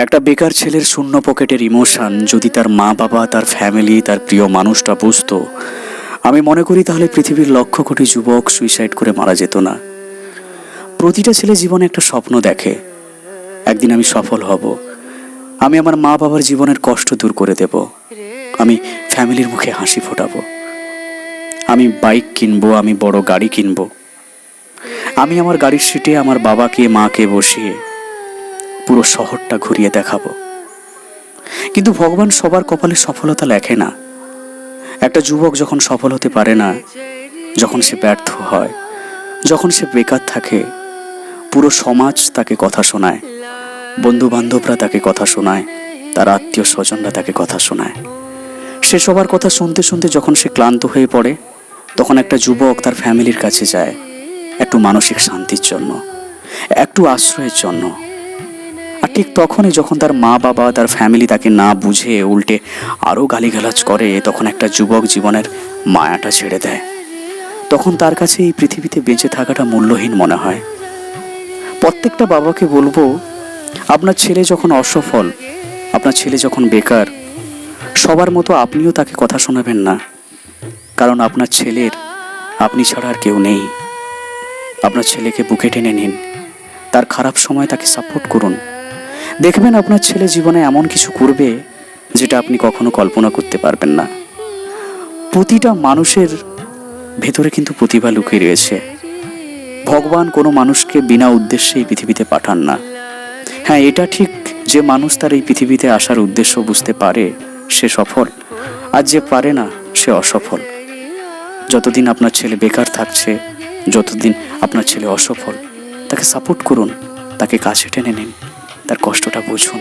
একটা বেকার ছেলের শূন্য পকেটের ইমোশন যদি তার মা বাবা, তার ফ্যামিলি, তার প্রিয় মানুষটা বুঝতো, আমি মনে করি তাহলে পৃথিবীর লক্ষ কোটি যুবক সুইসাইড করে মারা যেত না। প্রতিটা ছেলে জীবনে একটা স্বপ্ন দেখে, একদিন আমি সফল হব, আমি আমার মা বাবার জীবনের কষ্ট দূর করে দেব, আমি ফ্যামিলির মুখে হাসি ফোটাবো, আমি বাইক কিনবো, আমি বড় গাড়ি কিনবো, আমি আমার গাড়ির সিটে আমার বাবাকে মাকে বসিয়ে পুরো শহরটা ঘুরিয়ে দেখাবো। কিন্তু ভগবান সবার কপালে সফলতা লেখে না। একটা যুবক যখন সফল হতে পারে না, যখন সে ব্যর্থ হয়, যখন সে বেকার থাকে, পুরো সমাজ তাকে কথা শোনায়, বন্ধু বান্ধবরা তাকে কথা শোনায়, তার আত্মীয় স্বজনরা তাকে কথা শোনায়। সে সবার কথা শুনতে শুনতে যখন সে ক্লান্ত হয়ে পড়ে, তখন একটা যুবক তার ফ্যামিলির কাছে যায় একটু মানসিক শান্তির জন্য, একটু আশ্রয়ের জন্য। আর ঠিক তখনই যখন তার মা বাবা, তার ফ্যামিলি তাকে না বুঝে উল্টে আরও গালিগালাজ করে, তখন একটা যুবক জীবনের মায়াটা ছেড়ে দেয়। তখন তার কাছে এই পৃথিবীতে বেঁচে থাকাটা মূল্যহীন মনে হয়। প্রত্যেকটা বাবাকে বলবো, আপনার ছেলে যখন অসফল, আপনার ছেলে যখন বেকার, সবার মতো আপনিও তাকে কথা শোনাবেন না। কারণ আপনার ছেলের আপনি ছাড়া আর কেউ নেই। আপনার ছেলেকে বুকে টেনে নিন, তার খারাপ সময় তাকে সাপোর্ট করুন। দেখবেন আপনার ছেলে জীবনে এমন কিছু করবে যেটা আপনি কখনো কল্পনা করতে পারবেন না। প্রতিটা মানুষের ভেতরে কিন্তু প্রতিভা লুকিয়ে রয়েছে। ভগবান কোনো মানুষকে বিনা উদ্দেশ্যে এই পৃথিবীতে পাঠান না। হ্যাঁ, এটা ঠিক যে মানুষ তার এই পৃথিবীতে আসার উদ্দেশ্য বুঝতে পারে সে সফল, আর যে পারে না সে অসফল। যতদিন আপনার ছেলে বেকার থাকছে, যতদিন আপনার ছেলে অসফল, তাকে সাপোর্ট করুন, তাকে কাছে টেনে নিন, তার কষ্টটা বুঝুন।